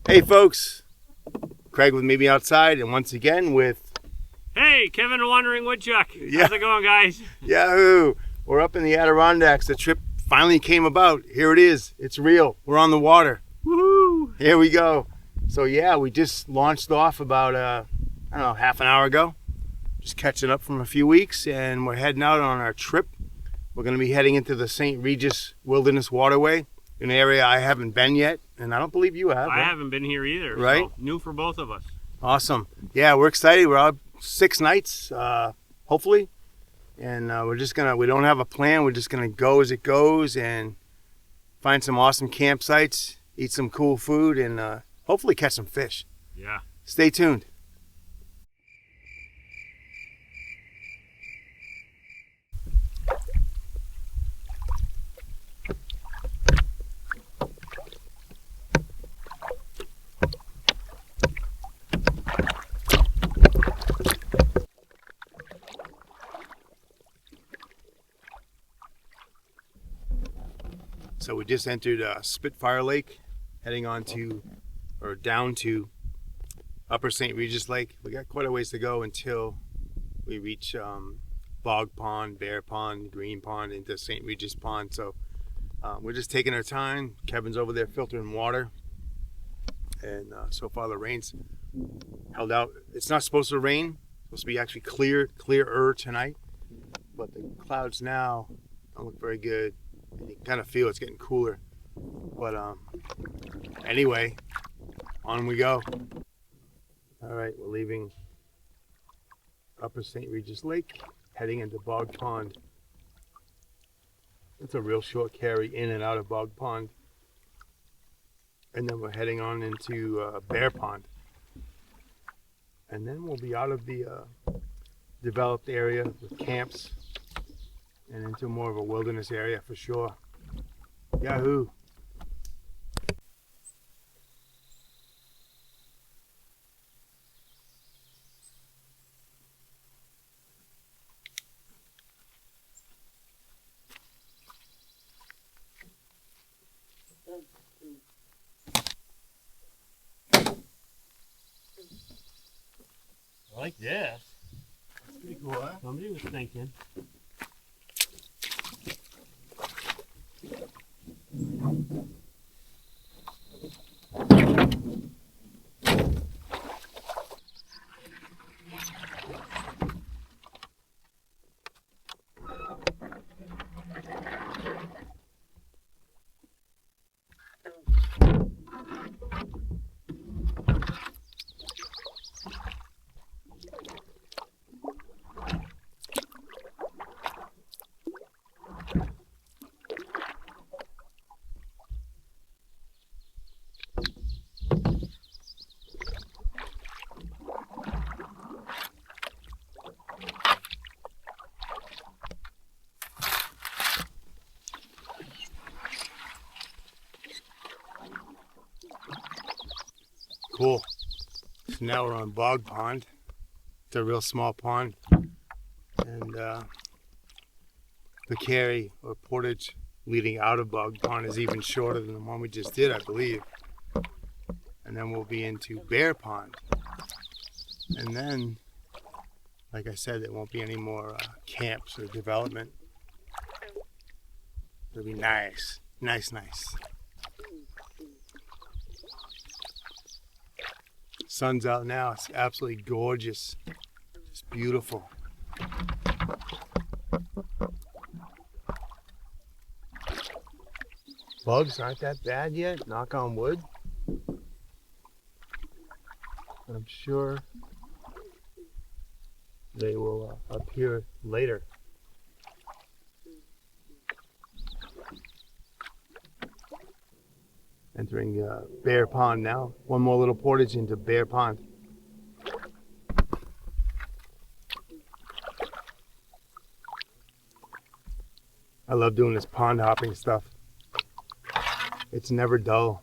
Hey folks, Craig with Maybe Outside, and once again with... Hey, Kevin the Wondering Woodchuck. Yeah. How's it going, guys? Yahoo! We're up in the Adirondacks. The trip finally came about. Here it is. It's real. We're on the water. Woohoo! Here we go. So yeah, we just launched off about, I don't know, half an hour ago. Just catching up from a few weeks, and we're heading out on our trip. We're going to be heading into the Saint Regis Wilderness Waterway, an area I haven't been yet, and I don't believe you have. I haven't been here either. Right? So new for both of us. Awesome. Yeah, we're excited. We're out 6 nights, hopefully. And we're just going to, we don't have a plan. We're just going to go as it goes and find some awesome campsites, eat some cool food, and hopefully catch some fish. Yeah. Stay tuned. So we just entered Spitfire Lake, heading on to, or down to Upper St. Regis Lake. We got quite a ways to go until we reach Bog Pond, Bear Pond, Green Pond, into St. Regis Pond. So we're just taking our time. Kevin's over there filtering water. And so far the rain's held out. It's not supposed to rain. It's supposed to be actually clearer tonight. But the clouds now don't look very good. And you kind of feel it's getting cooler. But anyway, on we go. All right, we're leaving Upper St. Regis Lake, heading into Bog Pond. It's a real short carry in and out of Bog Pond. And then we're heading on into Bear Pond. And then we'll be out of the developed area with camps and into more of a wilderness area for sure. Yahoo! I like this. That's pretty cool, huh? Somebody was thinking. Cool. So now we're on Bog Pond. It's a real small pond. And the carry or portage leading out of Bog Pond is even shorter than the one we just did, I believe. And then we'll be into Bear Pond. And then, like I said, there won't be any more camps or development. It'll be nice. Nice. Sun's out now. It's absolutely gorgeous. It's beautiful. Bugs aren't that bad yet, knock on wood. I'm sure they will appear later. Entering Bear Pond now. One more little portage into Bear Pond. I love doing this pond hopping stuff. It's never dull.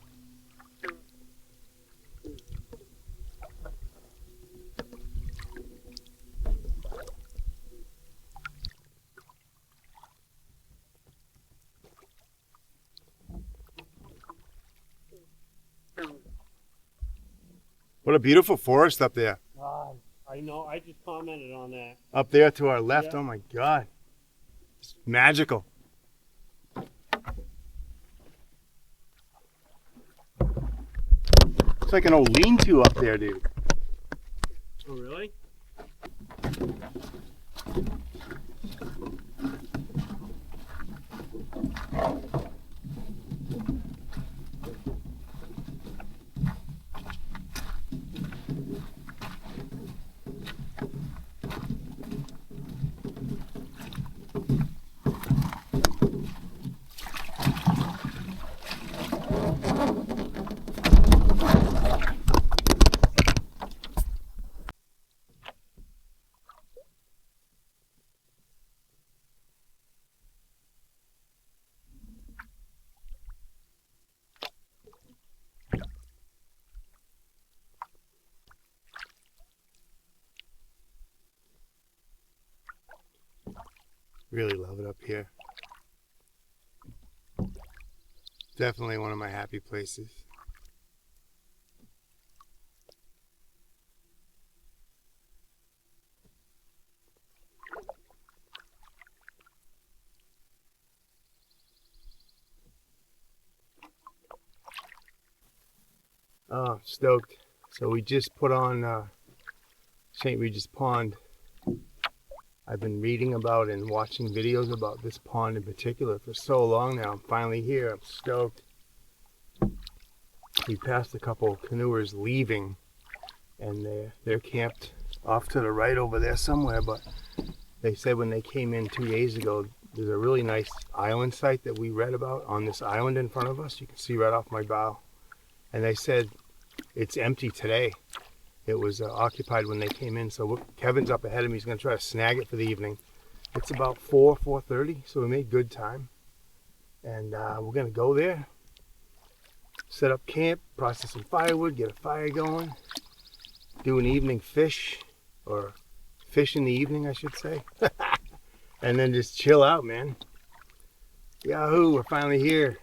What a beautiful forest up there. God, I know. I just commented on that. Up there to our left, Yeah. oh my God. It's magical. It's like an old lean-to up there, dude. Oh, really? Really love it up here. Definitely one of my happy places. Oh, stoked. So we just put on Saint Regis Pond. I've been reading about and watching videos about this pond in particular for so long now. I'm finally here. I'm stoked. We passed a couple canoers leaving, and they're camped off to the right over there somewhere, but they said when they came in 2 days ago, there's a really nice island site that we read about on this island in front of us. You can see right off my bow. And they said it's empty today. It was occupied when they came in, so Kevin's up ahead of me. He's going to try to snag it for the evening. It's about 4:30, so we made good time. And we're going to go there, set up camp, process some firewood, get a fire going, do an evening fish, or fish in the evening, I should say. And then just chill out, man. Yahoo, we're finally here.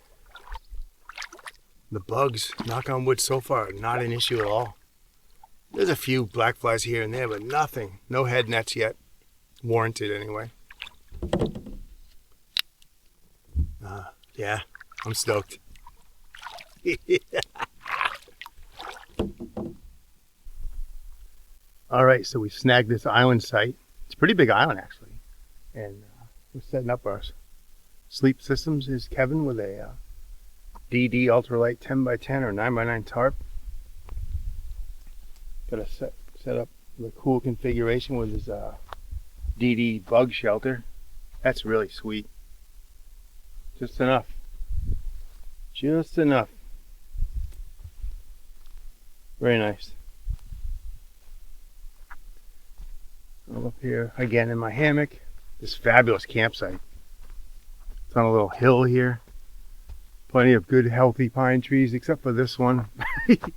The bugs, knock on wood, so far, are not an issue at all. There's a few black flies here and there, but nothing. No head nets yet. Warranted, anyway. Yeah, I'm stoked. All right, so we snagged this island site. It's a pretty big island, actually. And we're setting up our sleep systems. Here's Kevin with a DD ultralight 10x10 or 9x9 tarp. Got to set up the cool configuration with his DD bug shelter. That's really sweet. Just enough. Just enough. Very nice. I'm up here again in my hammock. This fabulous campsite. It's on a little hill here. Plenty of good healthy pine trees except for this one.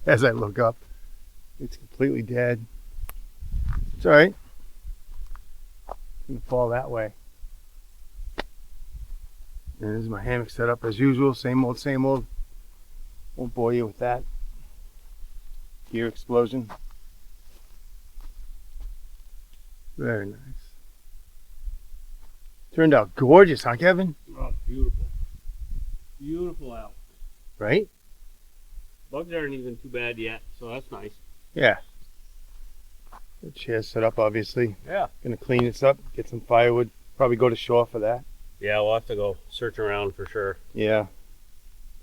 As I look up, it's completely dead. It's alright. It's gonna fall that way. And this is my hammock set up as usual. Same old, same old. Won't bore you with that. Gear explosion. Very nice. Turned out gorgeous, huh, Kevin? Oh, beautiful. Beautiful out. Right? Bugs aren't even too bad yet, so that's nice. Yeah. The chair's set up, obviously. Yeah. Gonna clean this up, get some firewood. Probably go to shore for that. Yeah, we'll have to go search around for sure. Yeah.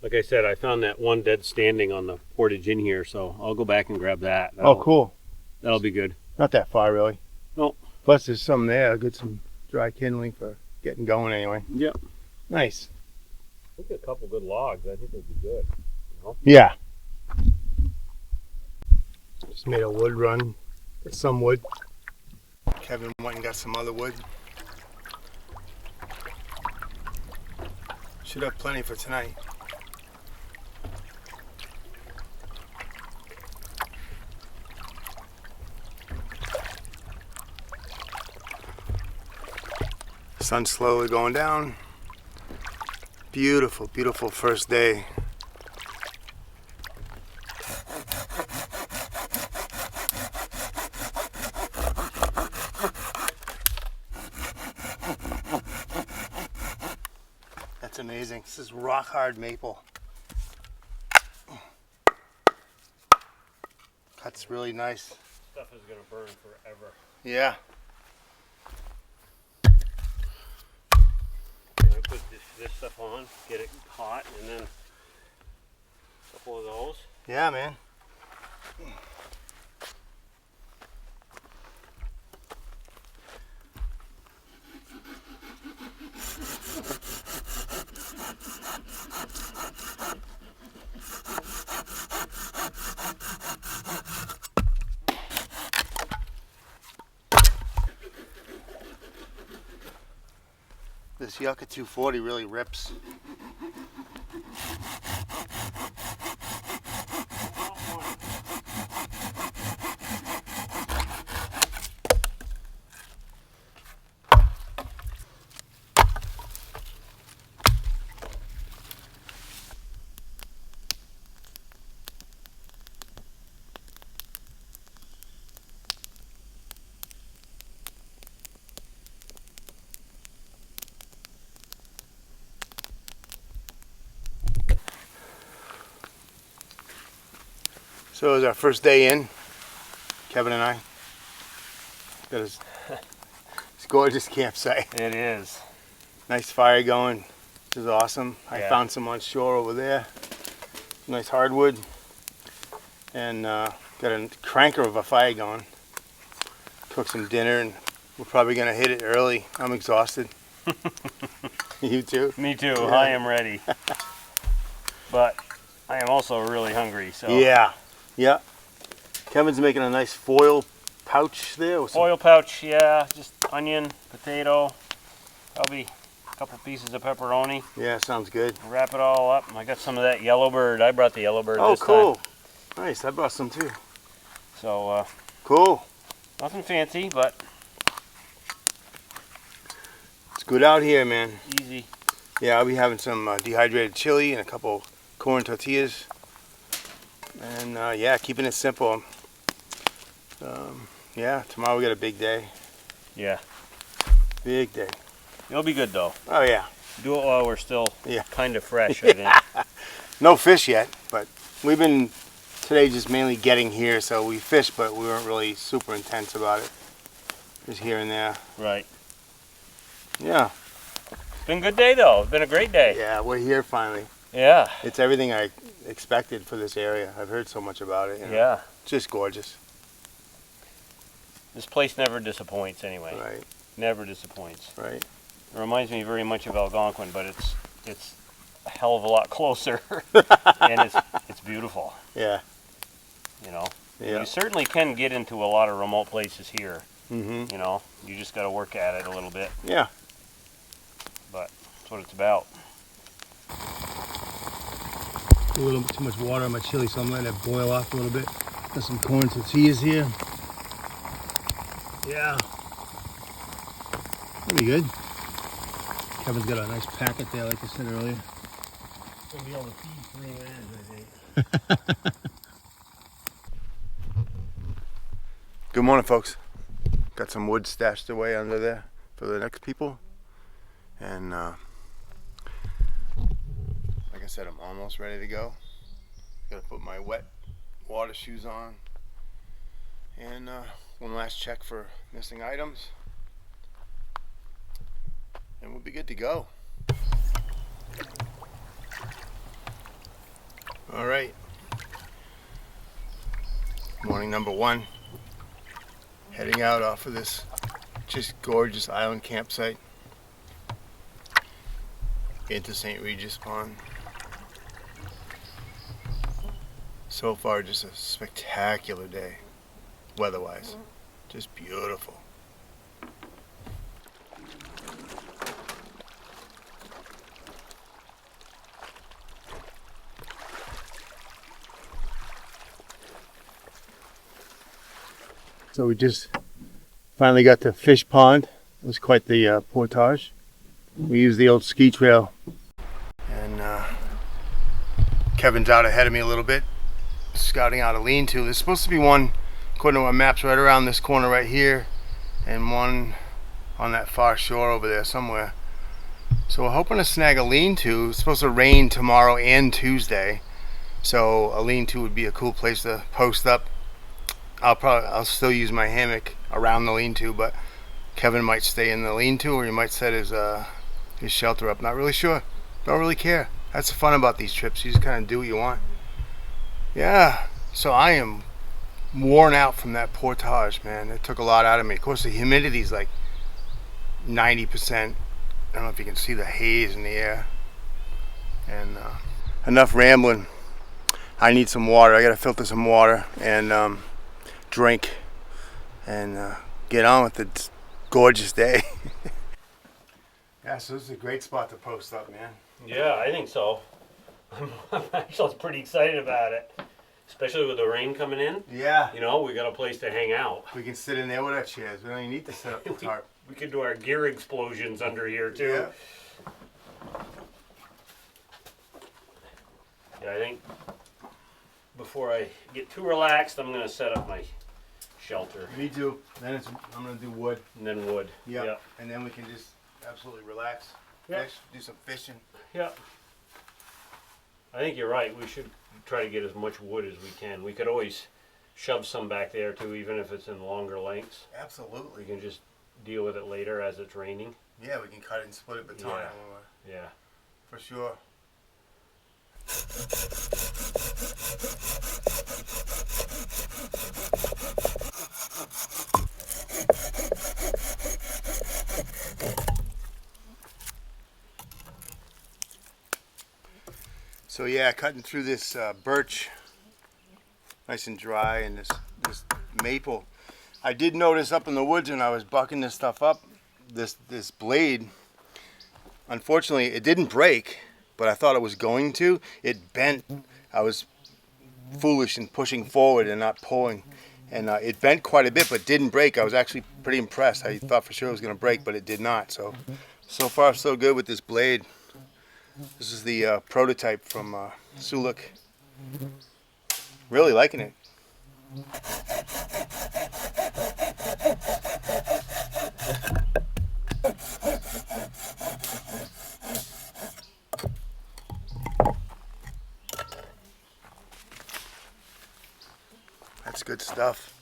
Like I said, I found that one dead standing on the portage in here, so I'll go back and grab that. Oh, cool. That'll be good. Not that far, really. No. Plus, there's some there. I'll get some dry kindling for getting going anyway. Yep. Nice. Look at a couple good logs. I think they'd be good. You know? Yeah. Just made a wood run. Got some wood. Kevin went and got some other wood. Should have plenty for tonight. Sun's slowly going down. Beautiful, beautiful first day. amazing. This is rock hard maple. Cuts really nice. Stuff is gonna burn forever. Yeah. Okay, I put this stuff on, get it hot, and then a couple of those. Yeah, man. This Yucca 240 really rips. So it was our first day in, Kevin and I. Got this gorgeous campsite. It is. Nice fire going, which is awesome. I Yeah. found some on shore over there. Nice hardwood. And got a cranker of a fire going. Cooked some dinner and we're probably gonna hit it early. I'm exhausted. You too? Me too. Yeah. I am ready. But I am also really hungry. So Yeah. Yeah. Kevin's making a nice foil pouch there. With some foil pouch, yeah. Just onion, potato, probably a couple pieces of pepperoni. Yeah, sounds good. Wrap it all up. I got some of that yellow bird. I brought the yellow bird Oh, this cool. time. Nice. I brought some too. So Cool. nothing fancy, but It's good out here, man. easy. Yeah, I'll be having some dehydrated chili and a couple corn tortillas. And yeah, keeping it simple. Yeah, tomorrow we got a big day. Yeah. Big day. It'll be good though. Oh yeah. Do it while we're still Yeah. kind of fresh, I think. No fish yet, but we've been today just mainly getting here, so we fished, but we weren't really super intense about it. Just here and there. Right. Yeah. It's been a good day though. It's been a great day. Yeah, we're here finally. Yeah. It's everything I expected for this area. I've heard so much about it. You know. Yeah. Just gorgeous. This place never disappoints anyway. Right, Never disappoints. right. It reminds me very much of Algonquin, but it's a hell of a lot closer. And it's beautiful, Yeah. you know. Yeah. You certainly can get into a lot of remote places here, Mm-hmm. you know. You just got to work at it a little bit, Yeah. but that's what it's about. A little bit too much water on my chili, so I'm letting it boil off a little bit. Got some corn tortillas here. Yeah. That'll be good. Kevin's got a nice packet there, like I said earlier. Gonna be able to feed 3 minutes, I think. Good morning, folks. Got some wood stashed away under there for the next people. And like I said, I'm almost ready to go. Gotta put my wet water shoes on. And one last check for missing items. And we'll be good to go. All right. Morning number 1. Heading out off of this just gorgeous island campsite into Saint Regis Pond. So far, just a spectacular day, weather-wise. Just beautiful. So we just finally got to Fish Pond. It was quite the portage. We used the old ski trail. And Kevin's out ahead of me a little bit, scouting out a lean-to. There's supposed to be one, according to our maps, right around this corner right here, and one on that far shore over there somewhere. So we're hoping to snag a lean-to. It's supposed to rain tomorrow and Tuesday, so a lean-to would be a cool place to post up. I'll still use my hammock around the lean-to, but Kevin might stay in the lean-to, or he might set his shelter up. Not really sure. Don't really care. That's the fun about these trips. You just kind of do what you want. Yeah. So I am worn out from that portage, man. It took a lot out of me. Of course, the humidity's like 90%. I don't know if you can see the haze in the air. And enough rambling. I need some water. I gotta filter some water and drink and get on with it. It's a gorgeous day. Yeah, so this is a great spot to post up, man. Yeah, I think so. I'm actually pretty excited about it, especially with the rain coming in. Yeah. You know, we got a place to hang out. We can sit in there with our chairs. We don't even need to set up the tarp. We could do our gear explosions under here too. Yeah. Yeah, I think before I get too relaxed, I'm gonna set up my shelter Me too. Then I'm gonna do wood. and then wood. Yep. Yep. And then we can just absolutely relax. Yep. Fish, do some fishing. Yep. I think you're right. We should try to get as much wood as we can. We could always shove some back there too, even if it's in longer lengths. We Absolutely. can just deal with it later as it's raining. Yeah, we can cut it and split it baton. Yeah. Yeah. For sure. So yeah, cutting through this birch, nice and dry, and this maple. I did notice up in the woods when I was bucking this stuff up, this blade. Unfortunately, it didn't break, but I thought it was going to. It bent. I was foolish in pushing forward and not pulling, and it bent quite a bit, but didn't break. I was actually pretty impressed. I thought for sure it was going to break, but it did not. So far so good with this blade. This is the prototype from Suluk. Really liking it. That's good stuff.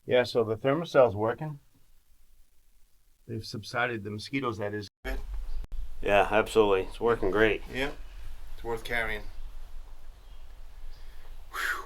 Yeah, so the thermocel's working. They've subsided, the mosquitoes, that is. Good. Yeah, absolutely. It's working great. Yeah, it's worth carrying. Whew.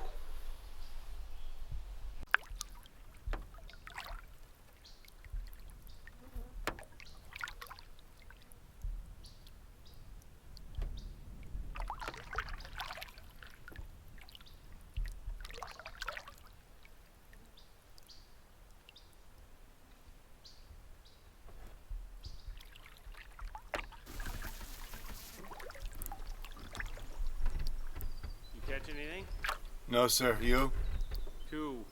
Catch anything? No, sir. You? Two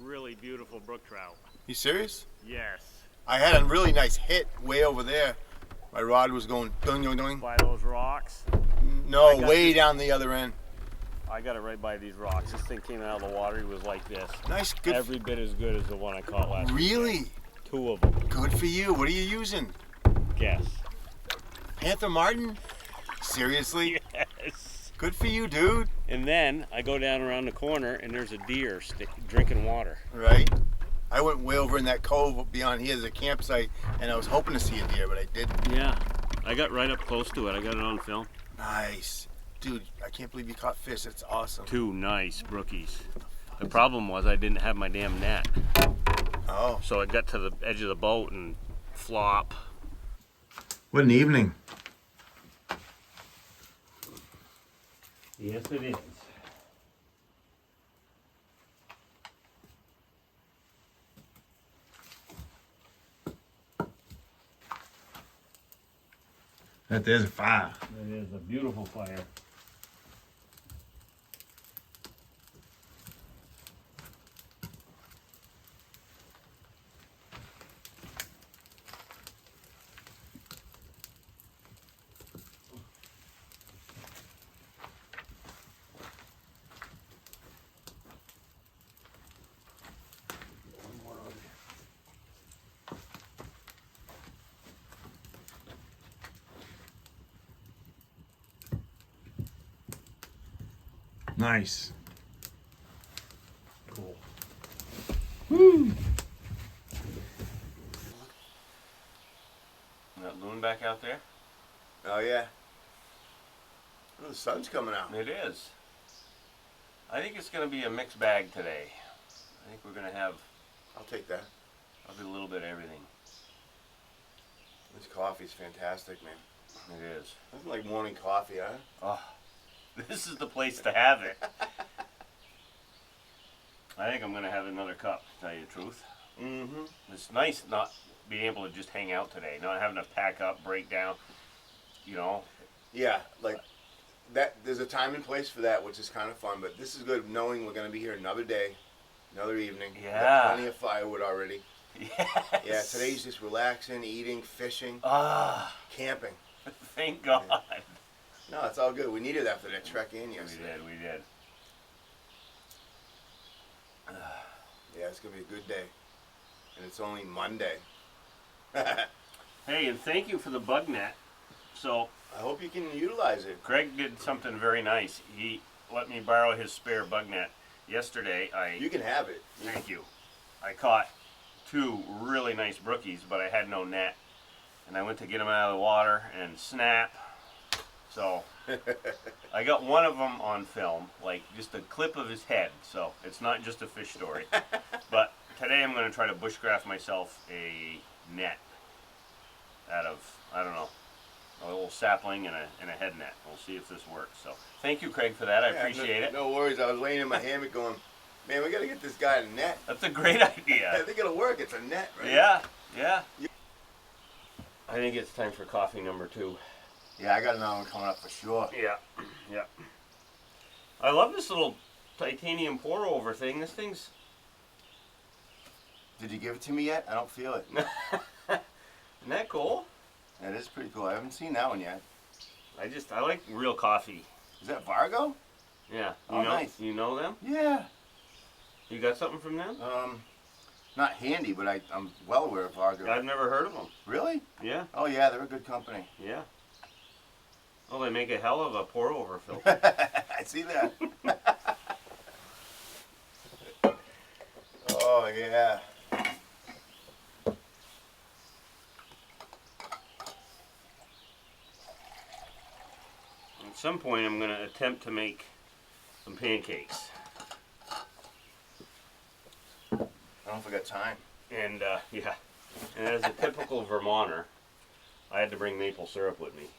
really beautiful brook trout. You serious? Yes. I had a really nice hit way over there. My rod was going doing, doing, doing. By those rocks. No, way down the other end. I got it right by these rocks. This thing came out of the water. He was like this. Nice, good. Every bit as good as the one I caught last week. Really? Two of them. Good for you. What are you using? Guess. Panther Martin? Seriously? Yes. Good for you, dude. And then I go down around the corner and there's a deer drinking water. Right? I went way over in that cove beyond here. There's a campsite, and I was hoping to see a deer, but I didn't. Yeah. I got right up close to it. I got it on film. Nice. Dude, I can't believe you caught fish. That's awesome. Two nice brookies. The problem was I didn't have my damn net. Oh. So I got to the edge of the boat and flop. What an evening. Yes, it is. That there's a fire. It is a beautiful fire. Nice. Cool. Woo! That loon back out there? Oh yeah. Oh, the sun's coming out. It is. I think it's going to be a mixed bag today. I think we're going to have I'll take that. a little bit of everything. This coffee's fantastic, man. It is. Nothing like morning coffee, huh? Oh, this is the place to have it. I think I'm going to have another cup, to tell you the truth. Mm-hmm. It's nice not being able to just hang out today, not having to pack up, break down, you know. Yeah, like that. There's a time and place for that, which is kind of fun. But this is good, knowing we're going to be here another day, another evening. We got Yeah. plenty of firewood already. Yes. Yeah, today's just relaxing, eating, fishing, camping. Thank God. No, it's all good. We needed that for that trek in yesterday. We did. Yeah, it's going to be a good day. And it's only Monday. Hey, and thank you for the bug net. So, I hope you can utilize it. Craig did something very nice. He let me borrow his spare bug net. Yesterday, You can have it. Thank you. I caught 2 really nice brookies, but I had no net. And I went to get them out of the water and snap. So, I got one of them on film, like just a clip of his head. So, it's not just a fish story. But today I'm going to try to bushcraft myself a net out of, I don't know, a little sapling and a head net. We'll see if this works. So, thank you, Craig, for that. I appreciate it. No worries. I was laying in my hammock going, man, we got to get this guy a net. That's a great idea. I think it'll work. It's a net, right? Yeah. I think it's time for coffee number 2. Yeah, I got another one coming up for sure. Yeah. I love this little titanium pour over thing. This thing's... Did you give it to me yet? I don't feel it. Isn't that cool? That is pretty cool. I haven't seen that one yet. I like real coffee. Is that Vargo? Yeah. Oh, nice. You know them? Yeah. You got something from them? Not handy, but I'm well aware of Vargo. I've never heard of them. Really? Yeah. Oh yeah, they're a good company. Yeah. Oh, they make a hell of a pour over filter. I see that. Oh yeah. At some point, I'm going to attempt to make some pancakes. I don't know if I got time. And, yeah. And as a typical Vermonter, I had to bring maple syrup with me.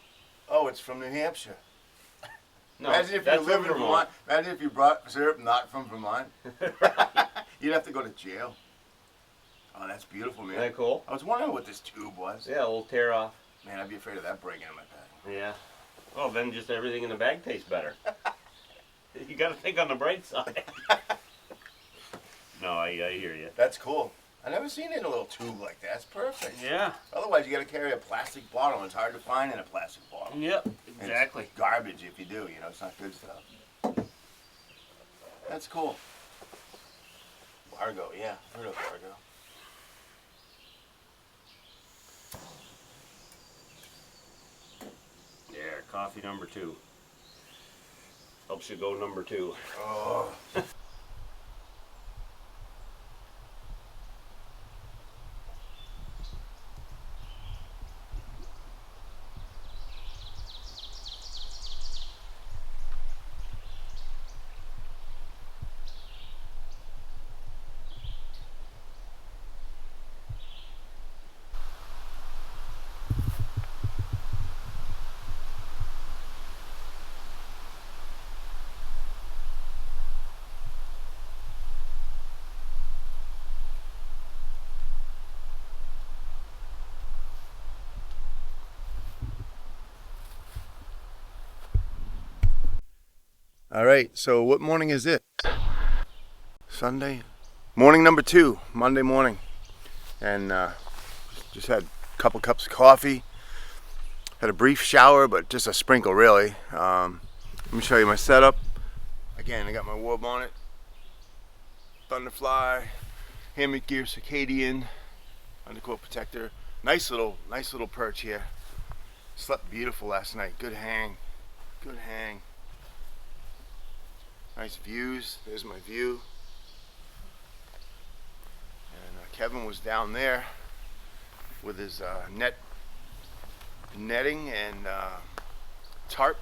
Oh, it's from New Hampshire. No, Imagine if you that's live from in Vermont. Imagine if you brought syrup not from Vermont. You'd have to go to jail. Oh, that's beautiful, man. Isn't that cool? I was wondering what this tube was. Yeah, a little tear off. Man, I'd be afraid of that breaking in my bag. Yeah. Well, then just everything in the bag tastes better. You got to think on the bright side. No, I hear you. That's cool. I've never seen it in a little tube like that. That's perfect. Yeah. Otherwise, you got to carry a plastic bottle, and it's hard to find in a plastic bottle. Yep. Exactly. It's garbage if you do. You know, it's not good stuff. That's cool. Vargo, yeah, heard of Vargo. Yeah, coffee number 2. Helps you go number 2. Oh. All right, so what morning is it? Sunday? Morning number 2, Monday morning. And just had a couple cups of coffee. Had a brief shower, but just a sprinkle really. Let me show you my setup. Again, I got my war bonnet, Thunderfly, hammock gear, Circadian, undercoat protector. Nice little perch here. Slept beautiful last night. Good hang. Nice views. There's my view. And Kevin was down there with his netting and tarp.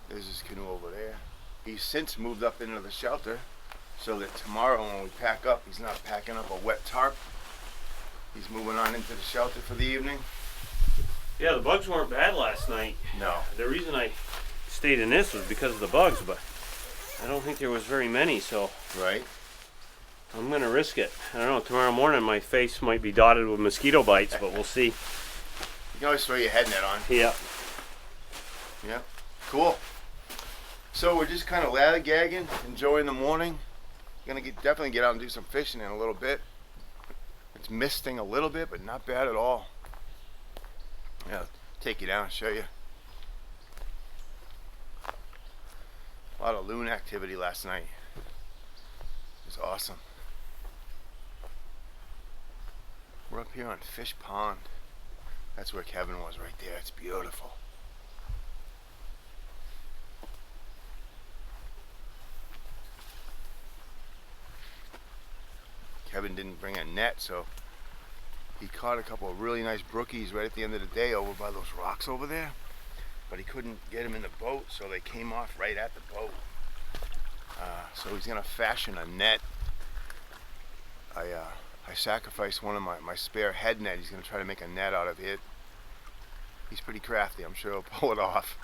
There's his canoe over there. He's since moved up into the shelter so that tomorrow when we pack up, he's not packing up a wet tarp. He's moving on into the shelter for the evening. Yeah, the bugs weren't bad last night. No. The reason I stayed in this was because of the bugs, but I don't think there was very many, so Right. I'm gonna risk it. I don't know, tomorrow morning my face might be dotted with mosquito bites, but we'll see. You can always throw your head net on. Yeah. Yeah. Cool. So we're just kind of ladder-gagging, enjoying the morning. Gonna definitely get out and do some fishing in a little bit. It's misting a little bit, but not bad at all. Yeah, take you down and show you. A lot of loon activity last night. It was awesome. We're up here on Fish Pond. That's where Kevin was right there. It's beautiful. Kevin didn't bring a net, so he caught a couple of really nice brookies right at the end of the day over by those rocks over there. But he couldn't get them in the boat, so they came off right at the boat. So he's gonna fashion a net. I sacrificed one of my spare head net. He's gonna try to make a net out of it. He's pretty crafty. I'm sure he'll pull it off.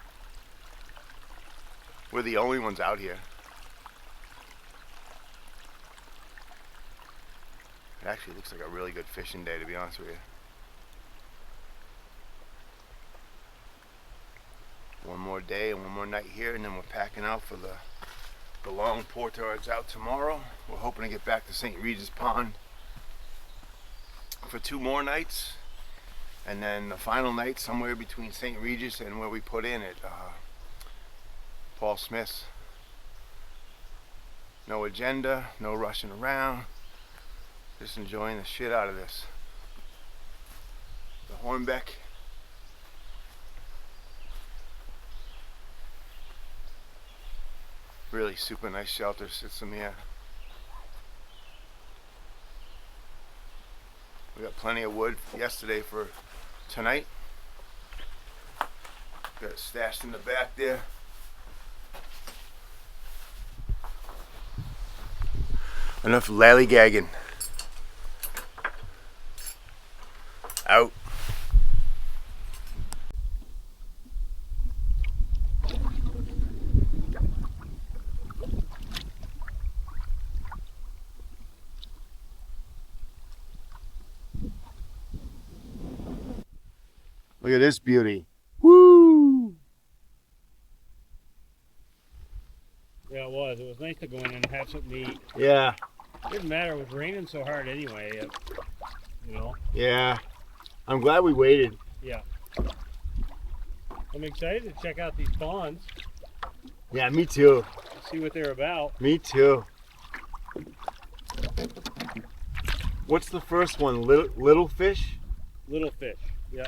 We're the only ones out here. It actually looks like a really good fishing day, to be honest with you. One more day and one more night here, and then we're packing out for the long portage out tomorrow. We're hoping to get back to Saint Regis Pond for 2 more nights, and then the final night somewhere between Saint Regis and where we put in at Paul Smith's. No agenda, no rushing around. Just enjoying the shit out of this. The Hornbeck. Really super nice shelter system here. We got plenty of wood yesterday for tonight. Got it stashed in the back there. Enough lollygagging. Out. Look at this beauty. Woo! Yeah, it was. It was nice to go in and have something to eat. Yeah. It didn't matter. It was raining so hard anyway. You know? Yeah. I'm glad we waited. Yeah. I'm excited to check out these ponds. Yeah, me too. See what they're about. Me too. What's the first one? Little fish? Little fish. Yeah.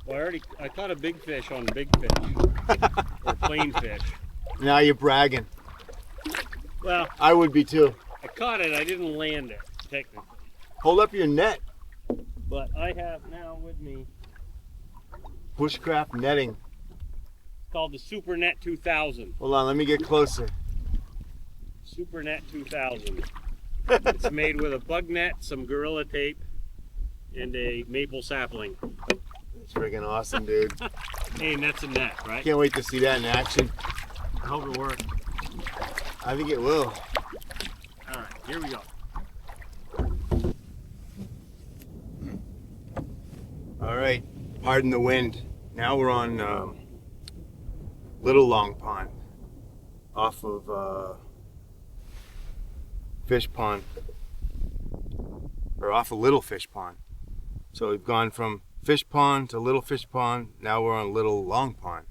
Well, I caught a big fish on big fish. Or plain fish. Now you're bragging. Well, I would be too. I caught it. I didn't land it, technically. Hold up your net. But I have now with me, Bushcraft netting. it's called the Super Net 2000. Hold on, let me get closer. Super Net 2000. It's made with a bug net, some Gorilla Tape, and a maple sapling. It's freaking awesome, dude. Hey, and that's a net, right? Can't wait to see that in action. I hope it works. I think it will. All right, here we go. All right, pardon the wind. Now we're on Little Long Pond off of Fish Pond, or off of Little Fish Pond. So we've gone from Fish Pond to Little Fish Pond. Now we're on Little Long Pond.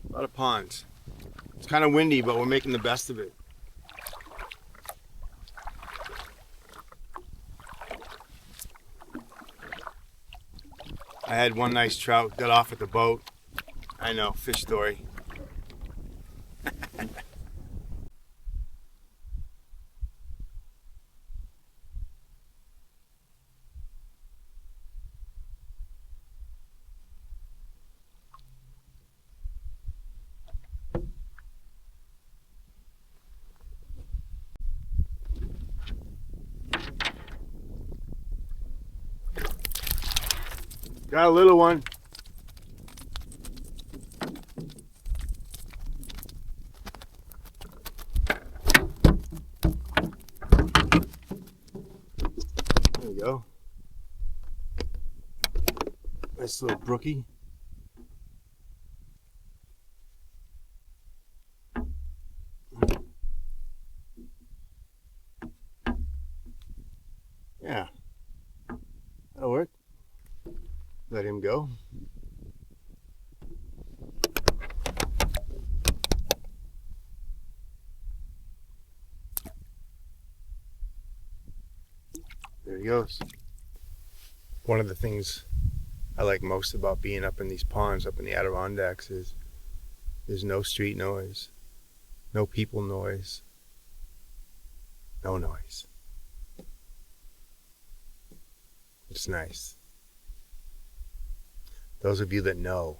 A lot of ponds. It's kind of windy, but we're making the best of it. I had one nice trout, got off at the boat. I know, fish story. Got a little one. There we go. Nice little brookie. Yeah, that'll work. Let him go. There he goes. One of the things I like most about being up in these ponds, up in the Adirondacks, is there's no street noise, no people noise, no noise. It's nice. Those of you that know.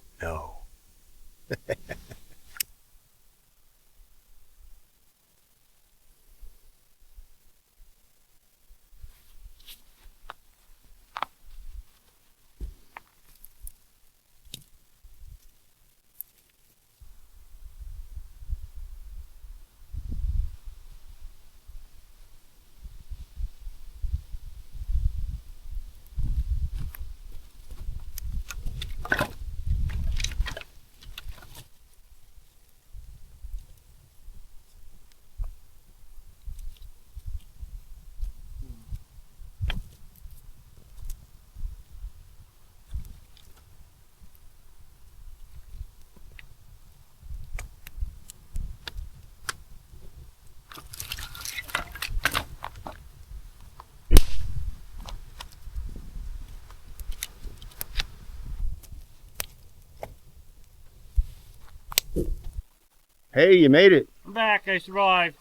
Hey, you made it. I'm back. I survived.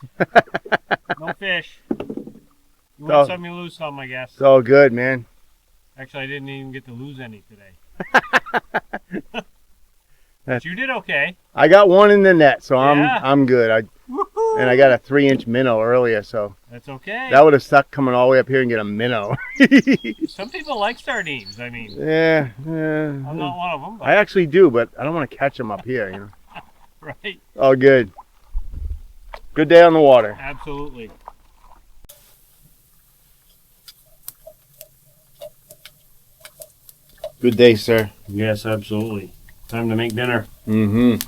No fish. You win some, you lose some, I guess. It's all good, man. Actually, I didn't even get to lose any today. But you did okay. I got one in the net, so Yeah. I'm good. And I got a 3-inch minnow earlier, so That's okay. that would have sucked coming all the way up here and get a minnow. Some people like sardines. I mean, Yeah, I'm not one of them. But, I actually do, but I don't want to catch them up here, you know. right? All good. Good day on the water. Absolutely. Good day, sir. Yes, absolutely. Time to make dinner. Mm-hmm.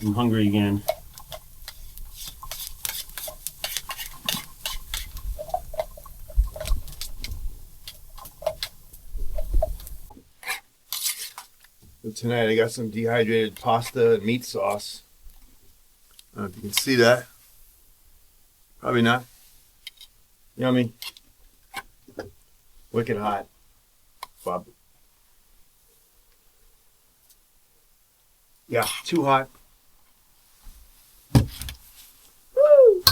I'm hungry again. So tonight I got some dehydrated pasta and meat sauce. I don't know if you can see that. Probably not. Yummy. Wicked hot. Bob. Yeah, too hot. Woo!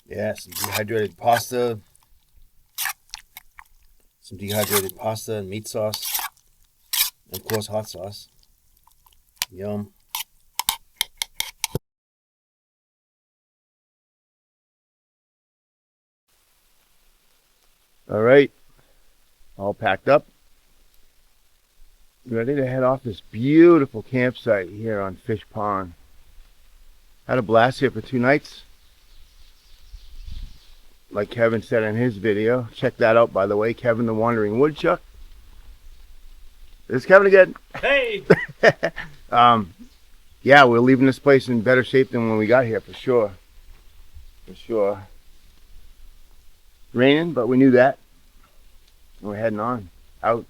Yeah, some dehydrated pasta. Some dehydrated pasta and meat sauce. And of course, hot sauce. Yum. All right, all packed up. Ready to head off this beautiful campsite here on Fish Pond. Had a blast here for 2 nights. Like Kevin said in his video. Check that out, by the way. Kevin the Wondering Woodchuck. There's Kevin again. Hey! Yeah, we're leaving this place in better shape than when we got here, for sure. For sure. Raining, but we knew that. And we're heading on out.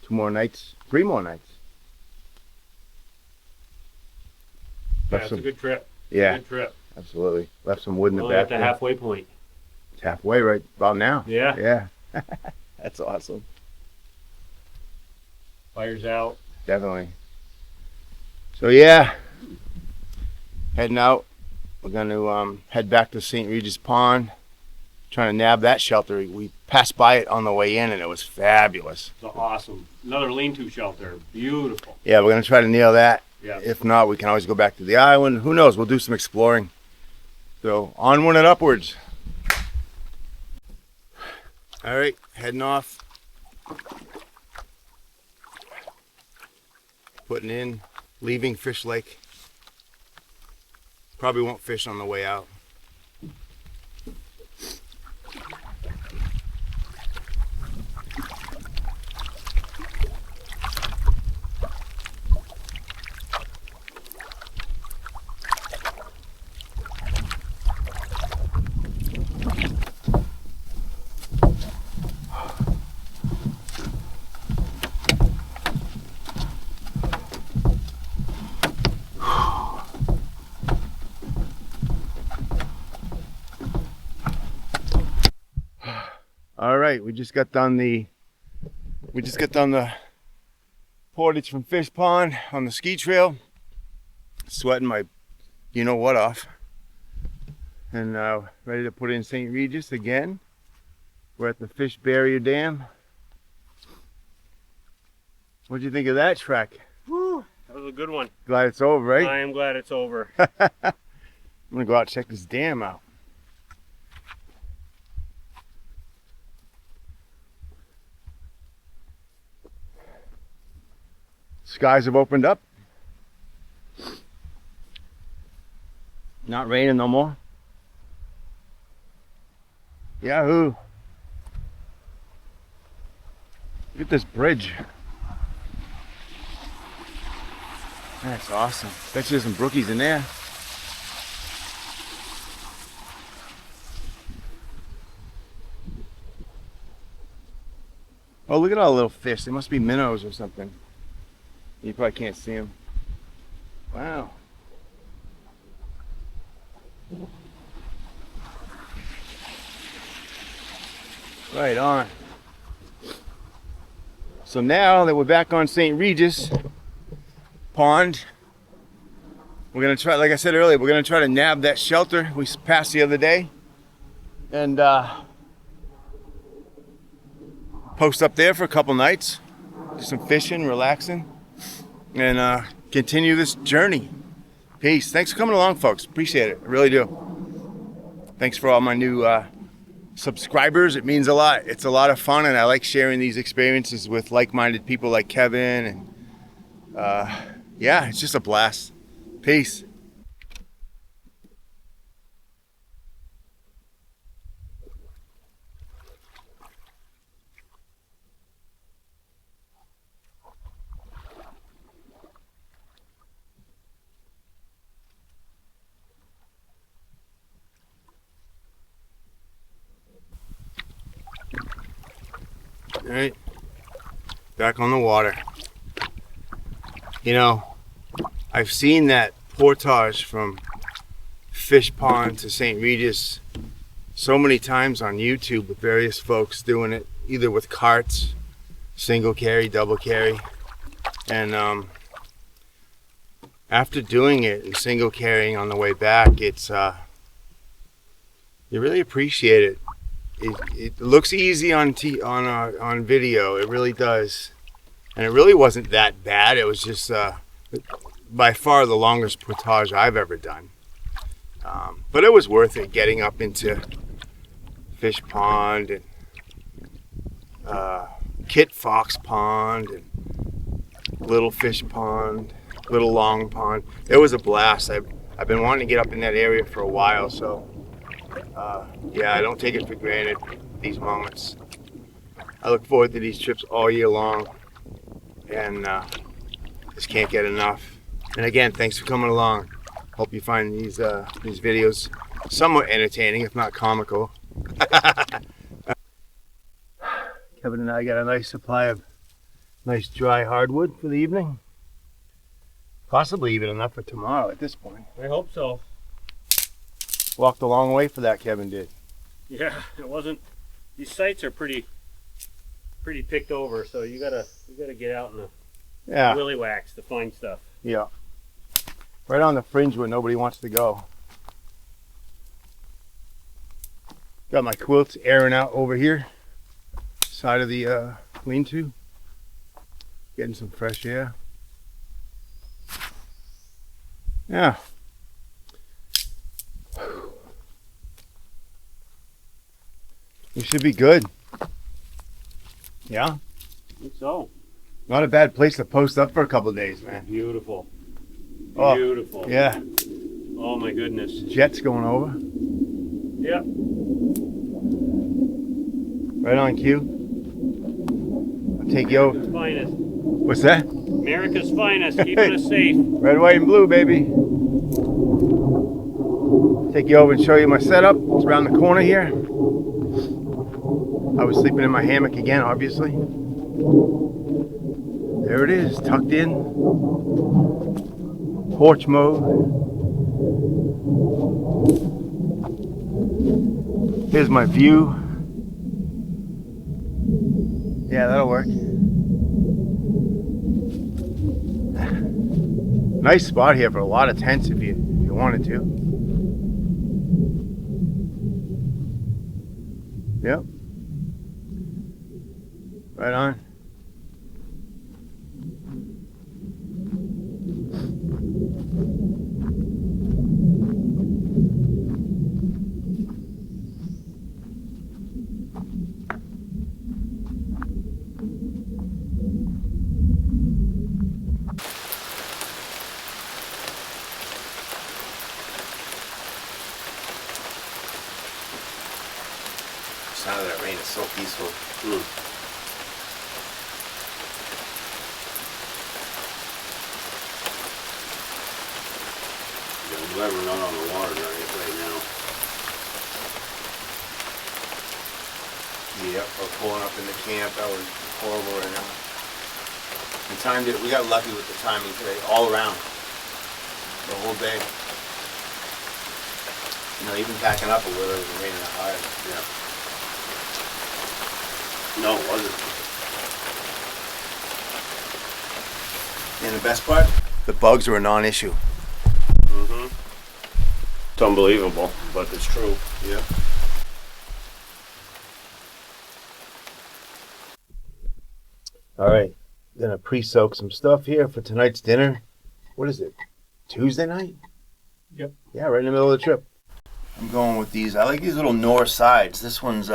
2 more nights, 3 more nights. Yeah, it's a good trip. Yeah, Good trip. absolutely. Left some wood in the Only at back. the halfway point. It's halfway right about now. Yeah. Yeah. That's awesome. Fire's out. Definitely. So yeah, heading out. We're going to head back to Saint Regis Pond. Trying to nab that shelter. We passed by it on the way in and it was fabulous. It's awesome. Another lean-to shelter. Beautiful. Yeah, we're going to try to nail that. Yeah. If not, we can always go back to the island. Who knows? We'll do some exploring. So onward and upwards. All right, heading off. Putting in, leaving Fish Lake. Probably won't fish on the way out. All right, we just got done the portage from Fish Pond on the ski trail. Sweating my you-know-what off. And ready to put in Saint Regis again. We're at the Fish Barrier Dam. What'd you think of that trek? Whew, that was a good one. Glad it's over, right? I am glad it's over. I'm gonna go out and check this dam out. Skies have opened up. Not raining no more. Yahoo! Look at this bridge. That's awesome. Bet you there's some brookies in there. Oh, look at all the little fish. They must be minnows or something. You probably can't see them. Wow. Right on. So now that we're back on Saint Regis Pond, we're gonna try, like I said earlier, we're gonna try to nab that shelter we passed the other day and post up there for a couple nights, do some fishing, relaxing, and continue this journey. Peace. Thanks for coming along, folks. Appreciate it. I really do. Thanks for all my new subscribers. It means a lot. It's a lot of fun, and I like sharing these experiences with like-minded people like Kevin. And yeah, it's just a blast. Peace. All right, back on the water. You know, I've seen that portage from Fish Pond to Saint Regis so many times on YouTube with various folks doing it, either with carts, single carry, double carry. And after doing it and single carrying on the way back, it's you really appreciate it. It looks easy on video. It really does, and it really wasn't that bad. It was just by far the longest portage I've ever done. But it was worth it, getting up into Fish Pond and Kit Fox Pond and Little Fish Pond, Little Long Pond. It was a blast. I've been wanting to get up in that area for a while, so. Yeah, I don't take it for granted, these moments. I look forward to these trips all year long, and just can't get enough. And again, thanks for coming along. Hope you find these videos somewhat entertaining, if not comical. Kevin and I got a nice supply of nice dry hardwood for the evening. Possibly even enough for tomorrow at this point. I hope so. Walked a long way for that, Kevin did. Yeah, it wasn't. These sites are pretty picked over, so you gotta get out in the willy wax to find stuff. Yeah, right on the fringe where nobody wants to go. Got my quilts airing out over here, side of the lean-to, getting some fresh air. Yeah. We should be good. Yeah. I think so. Not a bad place to post up for a couple of days, man. Beautiful. Oh, Beautiful. yeah. Oh my goodness. Jets going over. Yep. Right on cue. I'll take you over. America's finest. What's that? America's finest. Keeping us safe. Red, white, and blue, baby. Take you over and show you my setup. It's around the corner here. I was sleeping in my hammock again, obviously. There it is, tucked in. Porch mode. Here's my view. Yeah, that'll work. Nice spot here for a lot of tents if you wanted to. Yep. Right on. Sound of that rain is so peaceful. Yeah, I'm glad we're not on the water right now. Yep, we're pulling up in the camp. That was horrible right now. We timed it. We got lucky with the timing today, all around, the whole day. You know, even packing up a little, it was raining that hard. Yeah. No, it wasn't. And the best part, the bugs were a non-issue. Mm-hmm. It's unbelievable, but it's true. Yeah. All right, gonna pre-soak some stuff here for tonight's dinner. What is it? Tuesday night? Yep. Yeah, right in the middle of the trip. I'm going with these. I like these little Knorr sides. This one's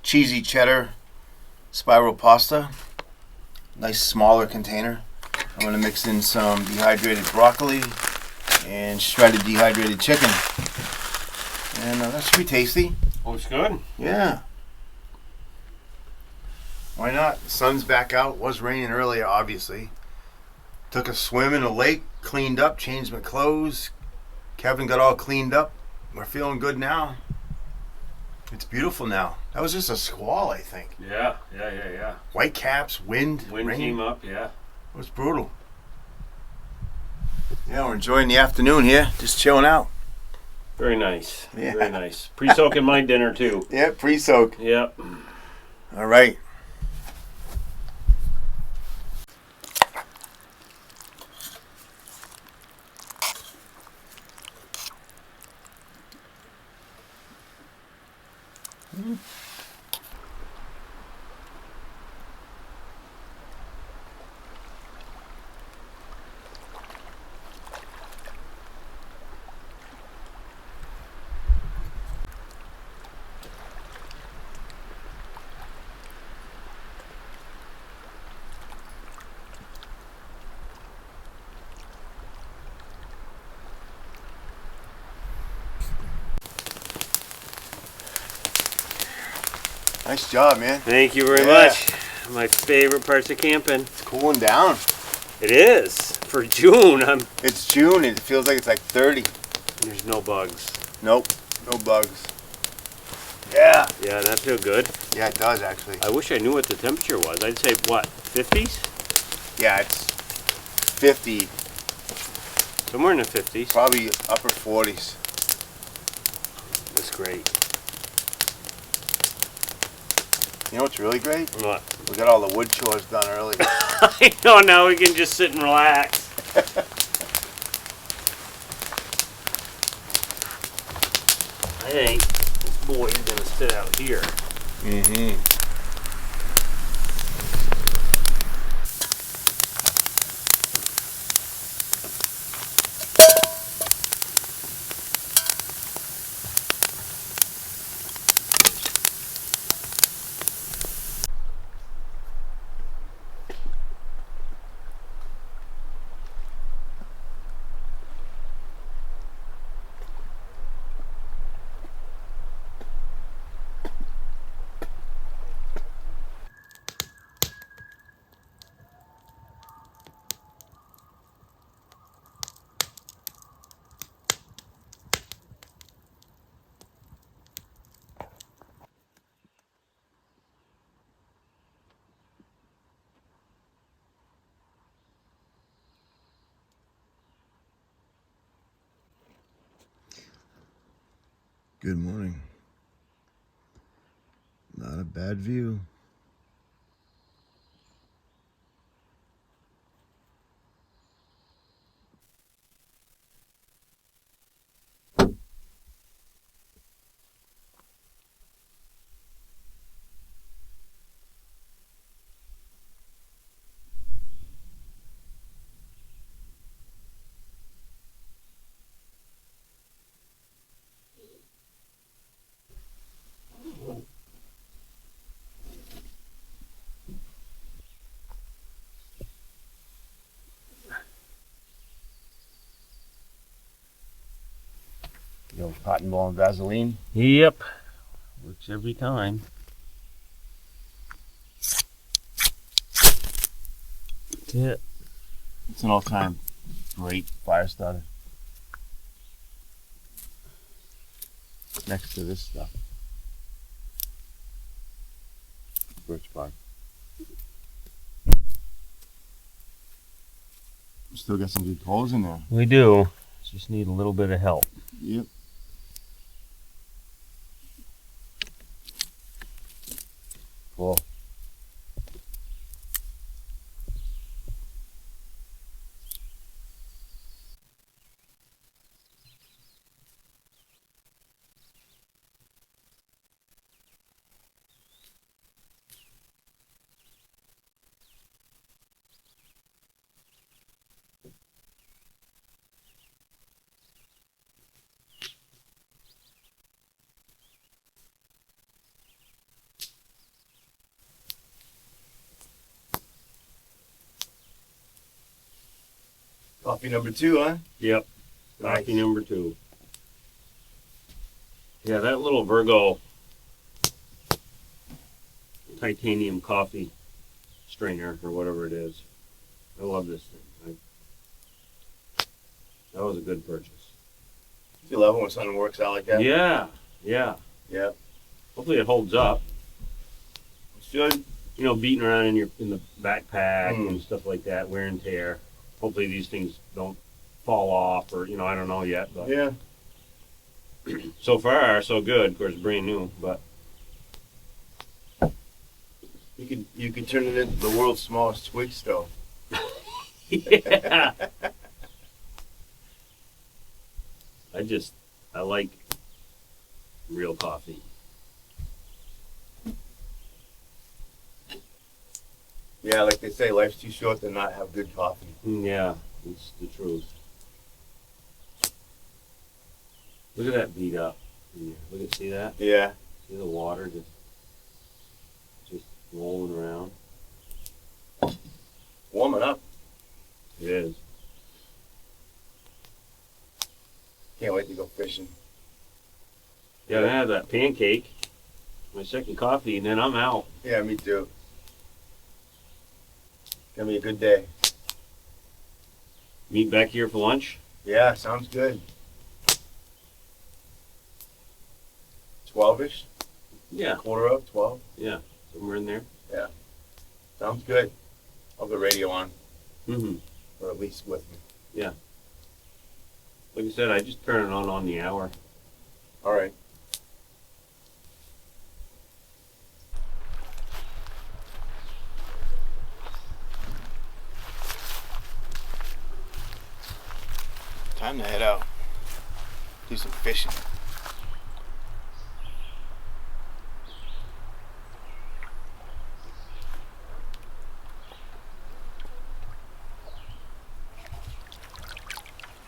cheesy cheddar spiral pasta. Nice smaller container. I'm gonna mix in some dehydrated broccoli and shredded dehydrated chicken. And that should be tasty. Looks good. Yeah. Why not? The sun's back out. It was raining earlier, obviously. Took a swim in a lake, cleaned up, changed my clothes. Kevin got all cleaned up. We're feeling good now. It's beautiful now. That was just a squall, I think. Yeah. White caps, wind, Wind rain. came up, yeah. It was brutal. Yeah, we're enjoying the afternoon here. Just chilling out. Very nice. Yeah. Very nice. Pre-soaking my dinner too. Yeah, pre-soak. Yep. All right. Nice job, man. Thank you very Yeah. much. My favorite parts of camping. It's cooling down. It is. For June, It's June and it feels like it's like 30. there's no bugs. Nope, no bugs. Yeah. Yeah, that feels good. Yeah, it does actually. I wish I knew what the temperature was. I'd say, what, 50s? Yeah, it's 50, Somewhere in the 50s. probably upper 40s. That's great. You know what's really great? What? We got all the wood chores done early. I know, now we can just sit and relax. I think this boy is going to sit out here. Mm-hmm. Good morning. Not a bad view. The old cotton ball and Vaseline. Yep. Works every time. That's it. It's an all-time great fire starter. Next to this stuff. Birch bark. Still got some good holes in there. We do. Just need a little bit of help. Yep. Cool. Coffee number 2, huh? Yep. Coffee number 2. Yeah, that little Virgo titanium coffee strainer or whatever it is. I love this thing. That was a good purchase. You love it when something works out like that? Yeah, yeah. Yep. Hopefully it holds up. It should. You know, beating around in the backpack and stuff like that, wear and tear. Hopefully these things don't fall off or, I don't know yet. But Yeah. so far, so good. Of course, brand new, but You could turn it into the world's smallest twig stove. yeah. I like real coffee. Yeah, like they say, life's too short to not have good coffee. Yeah, it's the truth. Look at that beat up. See that? Yeah. See the water just rolling around. Warming up. It is. Can't wait to go fishing. Yeah, I have that pancake, my second coffee, and then I'm out. Yeah, me too. Gonna be a good day. Meet back here for lunch. Yeah, sounds good. 12-ish? Yeah, Quarter of 12? yeah, somewhere in there. Yeah. Sounds good. I'll have the radio on, Mm-hmm. or at least with me. Yeah. Like I said, I just turn it on the hour. All right. Time to head out. Do some fishing.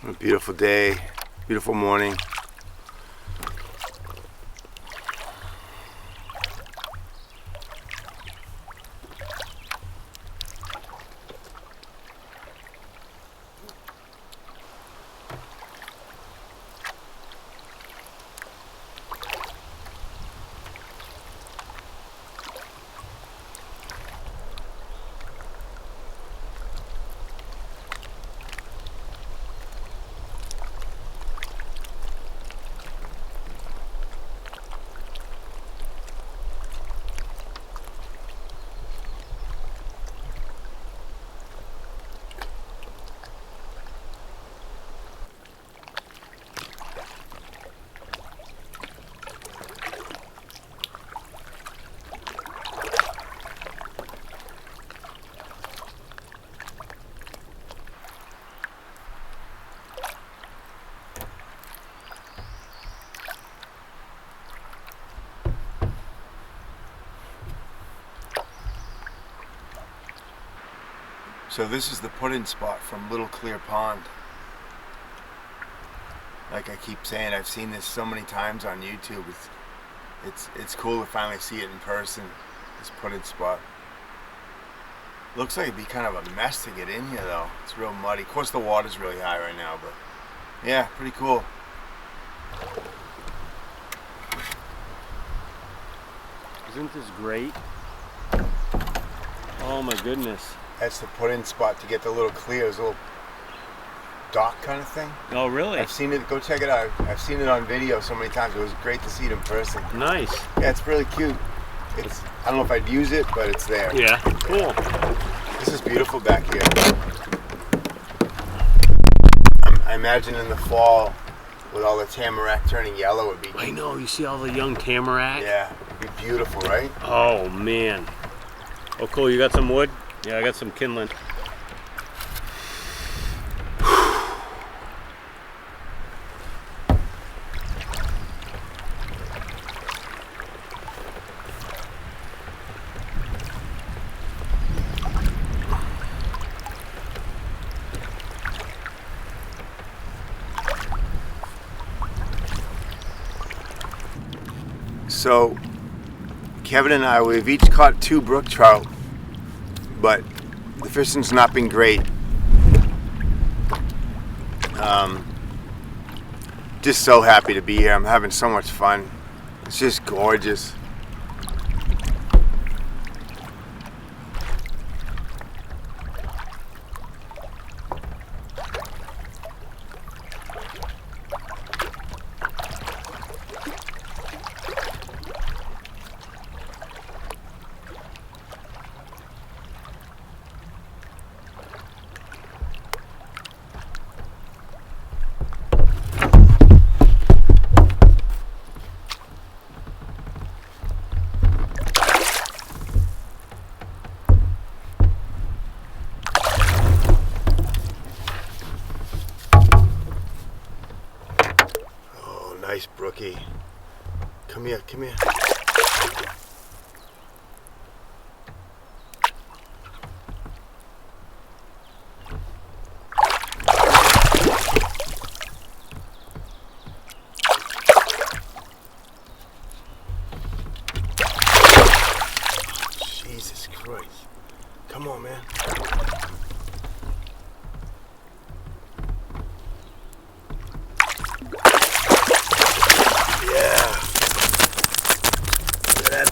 A beautiful day, beautiful morning. So this is the put-in spot from Little Clear Pond. Like I keep saying, I've seen this so many times on YouTube. It's cool to finally see it in person. This put-in spot. Looks like it'd be kind of a mess to get in here though. It's real muddy. Of course the water's really high right now, but yeah, pretty cool. Isn't this great? Oh my goodness. That's the put-in spot to get the little clear, this little dock kind of thing. Oh really? I've seen it. Go check it out. I've seen it on video so many times. It was great to see it in person. Nice. Yeah, it's really cute. I don't know if I'd use it, but it's there. Yeah, cool. This is beautiful back here. I imagine in the fall, with all the tamarack turning yellow, it'd be. I know. You see all the young tamarack? Yeah, it'd be beautiful, right? Oh man. Oh cool. You got some wood? Yeah, I got some kindling. So, Kevin and I, we've each caught 2 brook trout, but the fishing's not been great. Just so happy to be here. I'm having so much fun. It's just gorgeous. Nice brookie. Come here, come here. Jesus Christ. Come on, man.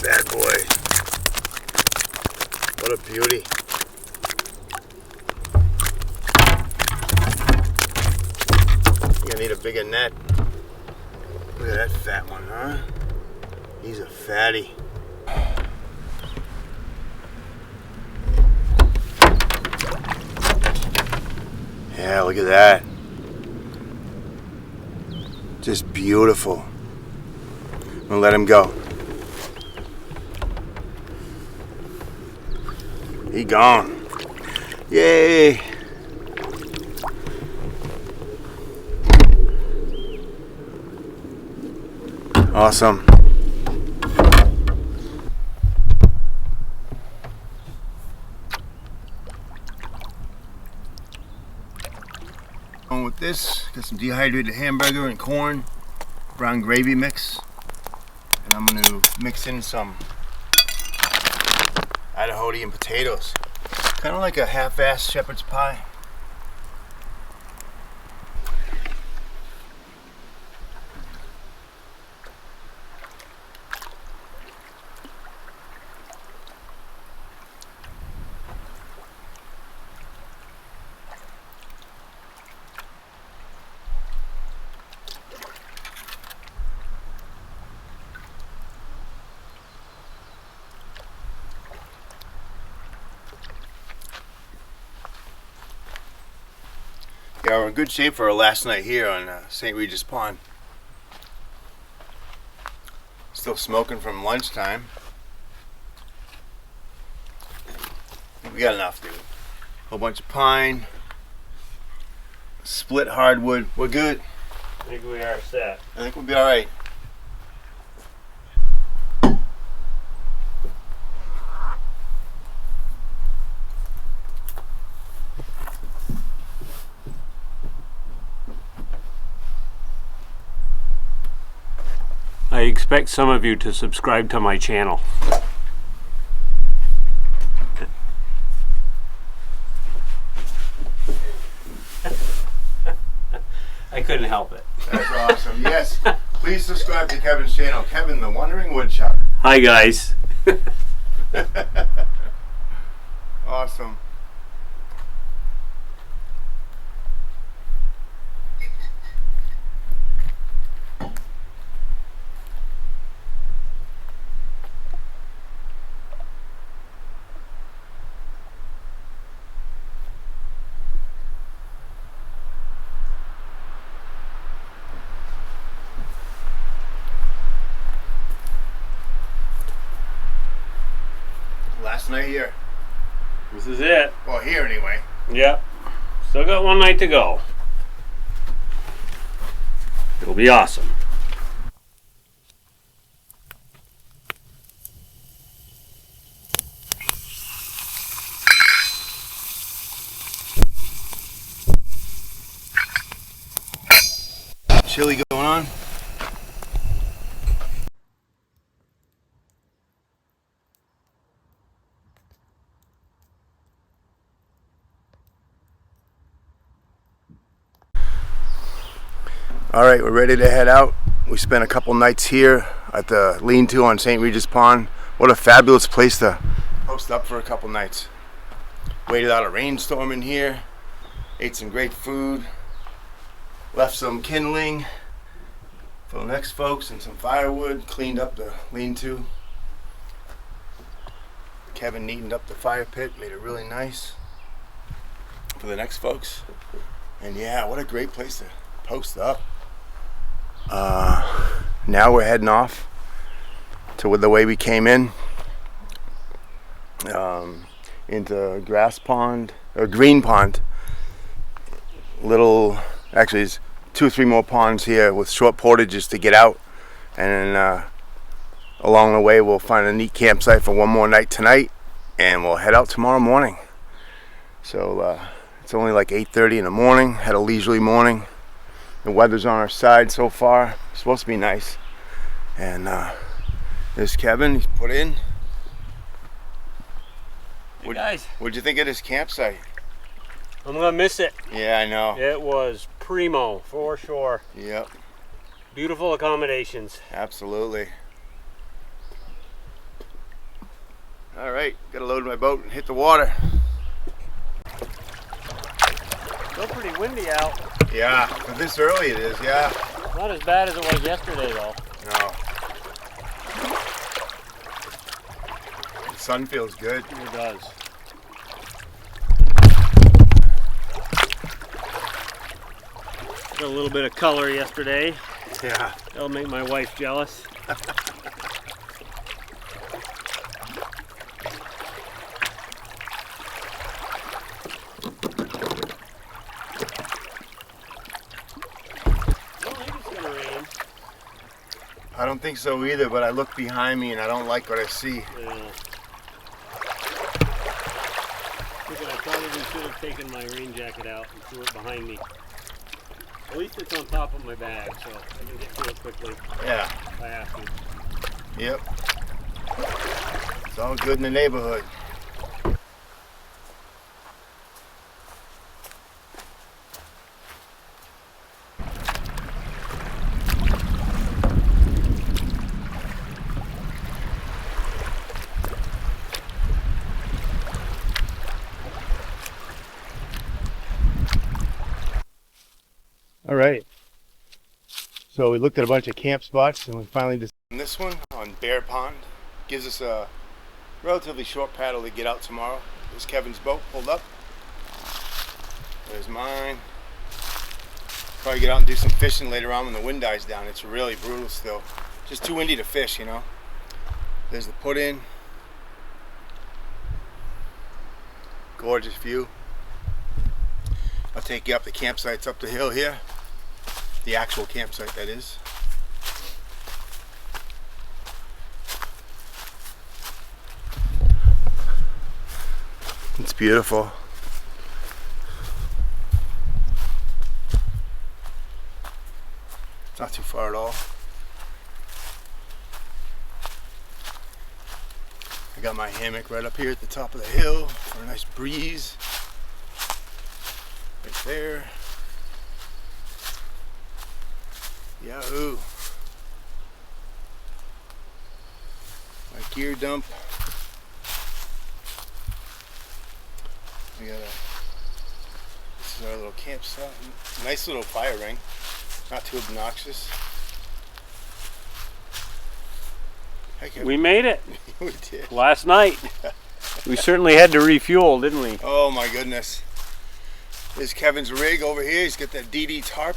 Bad boy. What a beauty. You're gonna need a bigger net. Look at that fat one, huh? He's a fatty. Yeah, look at that. Just beautiful. I'm gonna let him go. He gone. Yay! Awesome. On with this, got some dehydrated hamburger and corn, brown gravy mix, and I'm going to mix in some Idahoan potatoes. Kind of like a half-assed shepherd's pie. Yeah, we're in good shape for our last night here on Saint Regis Pond. Still smoking from lunchtime. We got enough, dude. Whole bunch of pine, split hardwood. We're good. I think we are set. I think we'll be all right. expect some of you to subscribe to my channel. I couldn't help it. That's awesome. Yes, please subscribe to Kevin's channel, Kevin the Wondering Woodchuck. Hi guys. Awesome. Last night here. This is it. Well, here anyway. Yep. Still got one night to go. It'll be awesome. Chili going on. All right, we're ready to head out. We spent a couple nights here at the lean-to on Saint Regis Pond. What a fabulous place to post up for a couple nights. Waited out a rainstorm in here, ate some great food, left some kindling for the next folks and some firewood, cleaned up the lean-to. Kevin neatened up the fire pit, made it really nice for the next folks. And yeah, what a great place to post up. Now we're heading off to the way we came in, into grass pond or green pond. Actually, there's 2 or 3 more ponds here with short portages to get out, and then along the way we'll find a neat campsite for one more night tonight, and we'll head out tomorrow morning. So it's only like 8:30 in the morning. Had a leisurely morning. The weather's on our side so far. It's supposed to be nice. And there's Kevin. He's put in. Hey guys. What'd you think of this campsite? I'm gonna miss it. Yeah, I know. It was primo for sure. Yep. Beautiful accommodations. Absolutely. All right, gotta load my boat and hit the water. Still pretty windy out. Yeah, for this early it is, yeah. Not as bad as it was yesterday though. No. The sun feels good. It does. Got a little bit of color yesterday. Yeah. That'll make my wife jealous. I don't think so either, but I look behind me and I don't like what I see. Yeah. I probably should have taken my rain jacket out and threw it behind me. At least it's on top of my bag, so I can get to it quickly. Yeah. If I have to. Yep. It's all good in the neighborhood. All right, so we looked at a bunch of camp spots and we finally decided on this one on Bear Pond. Gives us a relatively short paddle to get out tomorrow. There's Kevin's boat pulled up. There's mine. Probably get out and do some fishing later on when the wind dies down. It's really brutal still. Just too windy to fish, you know. There's the put in. Gorgeous view. I'll take you up the campsites up the hill here. The actual campsite, that is. It's beautiful. It's not too far at all. I got my hammock right up here at the top of the hill for a nice breeze. Right there. Yahoo! My gear dump. We got this is our little campsite. Nice little fire ring. Not too obnoxious. We made it. We did. Last night. We certainly had to refuel, didn't we? Oh my goodness. There's Kevin's rig over here. He's got that DD tarp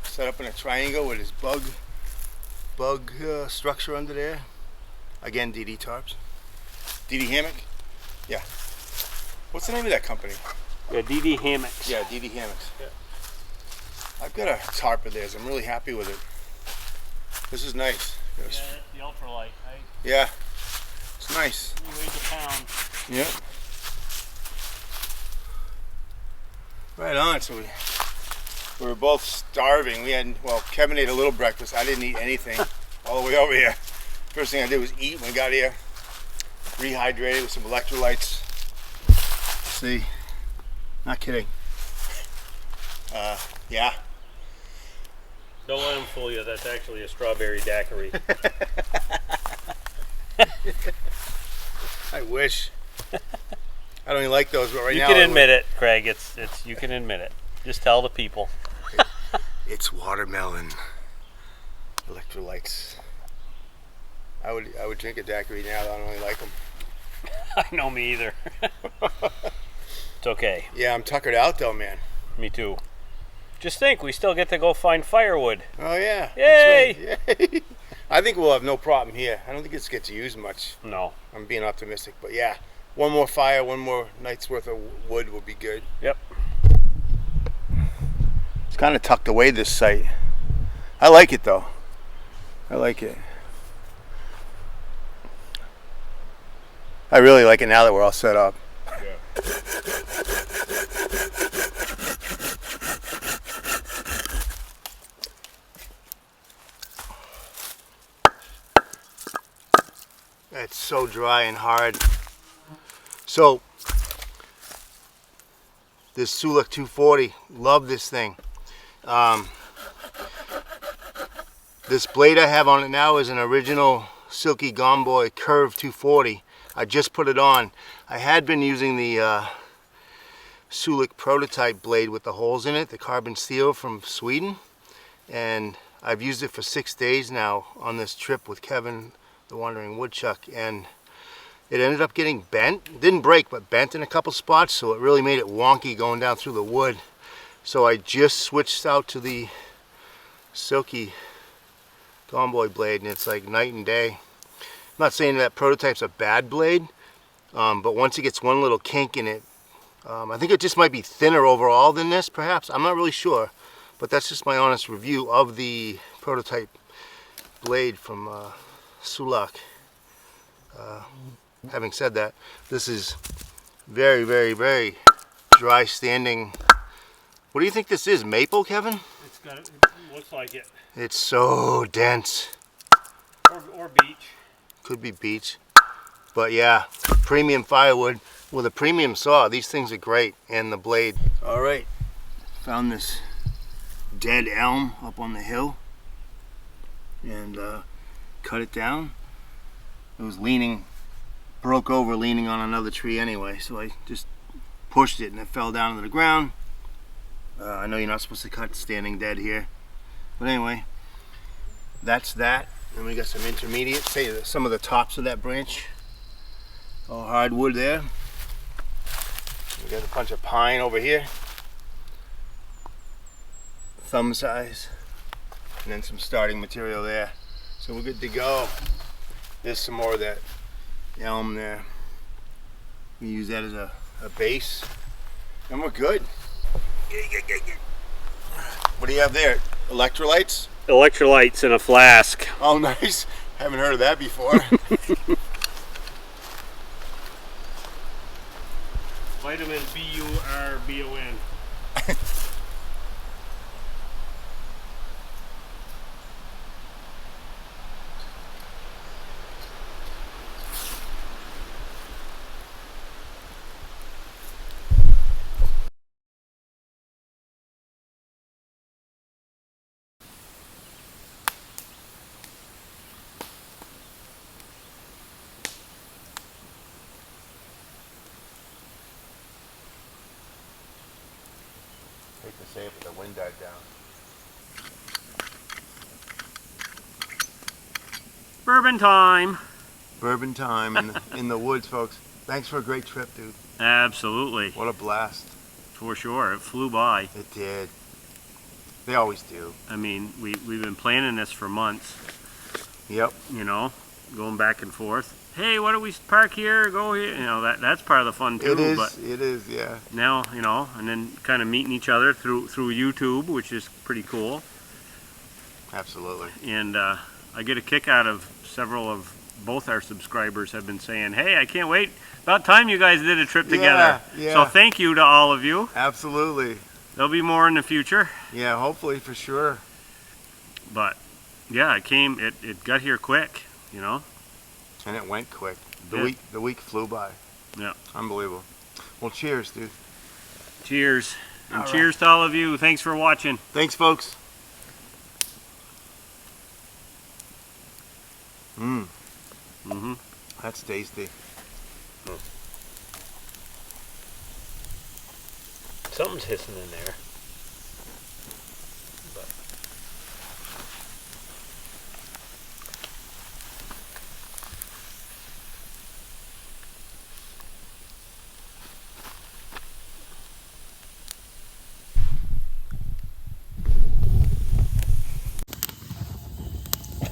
set up in a triangle with his bug structure under there. Again, DD tarps. DD hammock? Yeah. What's the name of that company? Yeah, DD hammocks. Yeah, DD hammocks. Yeah. I've got a tarp of theirs. I'm really happy with it. This is nice. Yeah, that's the ultralight. Yeah. It's nice. It weighs a pound. Yeah. Right on. So we were both starving. Well, Kevin ate a little breakfast. I didn't eat anything all the way over here. First thing I did was eat when I got here. Rehydrated with some electrolytes. See? Not kidding. Yeah. Don't let him fool you. That's actually a strawberry daiquiri. I wish. I don't even like those, but right you now... You can admit it, Craig. It's you can admit it. Just tell the people. It's watermelon. Electrolytes. I would drink a daiquiri now. I don't really like them. I know, me either. It's okay. Yeah, I'm tuckered out though, man. Me too. Just think, we still get to go find firewood. Oh yeah. Yay! Right. Yay! I think we'll have no problem here. I don't think this gets used much. No. I'm being optimistic, but yeah, one more fire, one more night's worth of wood will be good. Yep. It's kind of tucked away, this site. I like it though. I like it. I really like it now that we're all set up. Yeah. It's so dry and hard. So, this Sulak 240, love this thing. This blade I have on it now is an original Silky Gomboy Curve 240. I just put it on. I had been using the Sulak prototype blade with the holes in it, the carbon steel from Sweden, and I've used it for 6 days now on this trip with Kevin, the Wondering Woodchuck, and it ended up getting bent. It didn't break, but bent in a couple spots, so it really made it wonky going down through the wood. So I just switched out to the Silky Gomboy blade, and it's like night and day. I'm not saying that prototype's a bad blade, but once it gets one little kink in it, I think it just might be thinner overall than this, perhaps. I'm not really sure, but that's just my honest review of the prototype blade from Sulak. Having said that, this is very, very, very dry standing. What do you think this is? Maple, Kevin? It looks like it. It's so dense. Or beech. Could be beech. But yeah, premium firewood with a premium saw. These things are great. And the blade. All right. Found this dead elm up on the hill. And cut it down. It was leaning, broke over leaning on another tree anyway. So I just pushed it and it fell down to the ground. I know you're not supposed to cut standing dead here. But anyway, that's that. And we got some intermediate, say some of the tops of that branch. All hardwood there. We got a bunch of pine over here. Thumb size. And then some starting material there. So we're good to go. There's some more of that elm there. We use that as a base. And we're good. What do you have there? Electrolytes? Electrolytes in a flask. Oh, nice. Haven't heard of that before. Vitamin B-U-R-B-O-N. down. Bourbon time. Bourbon time in the woods, folks. Thanks for a great trip, dude. Absolutely. What a blast. For sure. It flew by. It did. They always do. I mean, we've been planning this for months. Yep. You know, going back and forth. Hey, why don't we park here, go here? You know, that's part of the fun too. It is, yeah. Now, you know, and then kind of meeting each other through YouTube, which is pretty cool. Absolutely. And I get a kick out of several of both our subscribers have been saying, hey, I can't wait. About time you guys did a trip together. Yeah. So thank you to all of you. Absolutely. There'll be more in the future. Yeah, hopefully, for sure. But yeah, it got here quick, you know. And it went quick. The week flew by. Yeah. Unbelievable. Well, cheers, dude. Cheers. And All cheers to all of you. Thanks for watching. Thanks, folks. That's tasty. Something's hissing in there.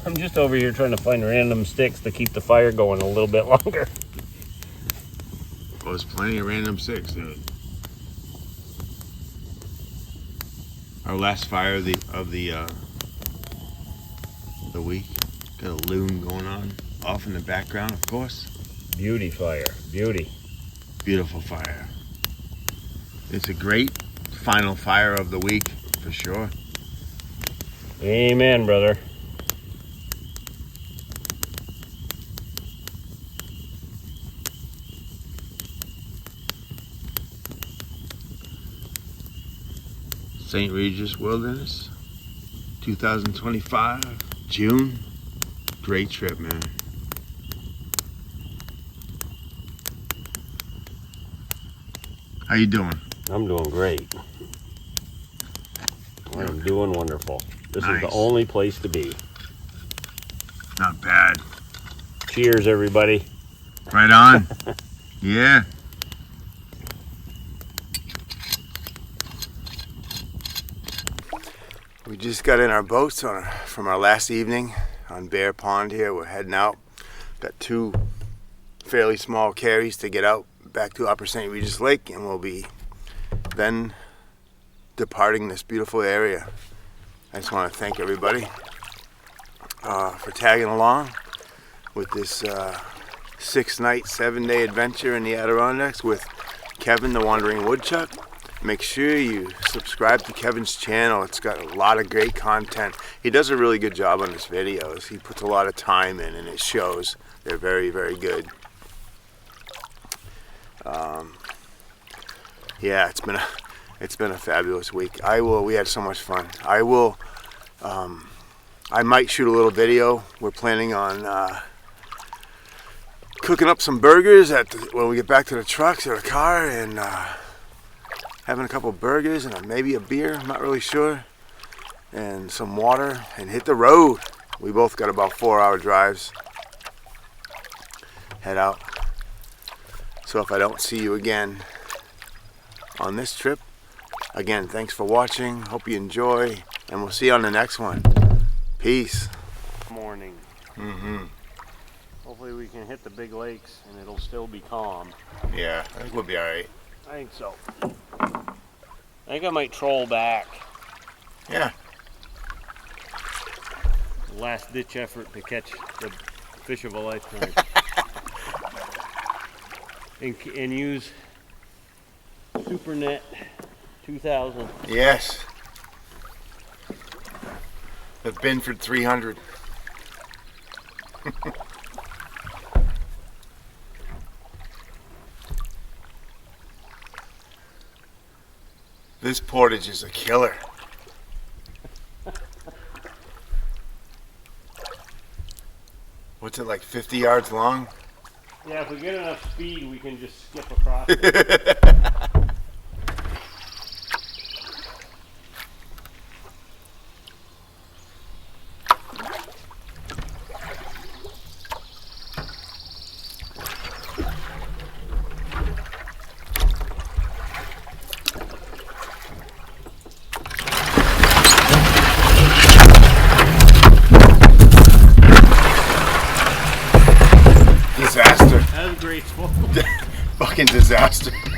I'm just over here trying to find random sticks to keep the fire going a little bit longer. Well, there's plenty of random sticks, dude. Our last fire of the week. Got a loon going on off in the background, of course. Beauty fire, beauty. Beautiful fire. It's a great final fire of the week for sure. Amen, brother. Saint Regis Wilderness, 2025, June. Great trip, man. How you doing? I'm doing great. I'm doing wonderful. This is the Nice. only place to be. Not bad. Cheers, everybody. Right on. Yeah. We just got in our boats from our last evening on Bear Pond here. We're heading out. Got two fairly small carries to get out back to Upper St. Regis Lake, and we'll be then departing this beautiful area. I just want to thank everybody for tagging along with this 6-night, 7-day adventure in the Adirondacks with Kevin the Wondering Woodchuck. Make sure you subscribe to Kevin's channel. It's got a lot of great content. He does a really good job on his videos. He puts a lot of time in, and it shows. They're very, very good. Yeah, it's been a fabulous week. We had so much fun. I might shoot a little video. We're planning on cooking up some burgers when we get back to the trucks or the car, and having a couple burgers and maybe a beer, I'm not really sure, and some water, and hit the road. We both got about 4-hour drives. Head out. So if I don't see you again on this trip, again, thanks for watching. Hope you enjoy, and we'll see you on the next one. Peace. Morning. Hopefully we can hit the big lakes and it'll still be calm. Yeah, I think we'll be all right. I think so. I think I might troll back. Yeah. Last ditch effort to catch the fish of a lifetime. and use Super Net 2000. Yes. The Binford 300. This portage is a killer. What's it, like 50 yards long? Yeah, if we get enough speed, we can just skip across it. fucking disaster.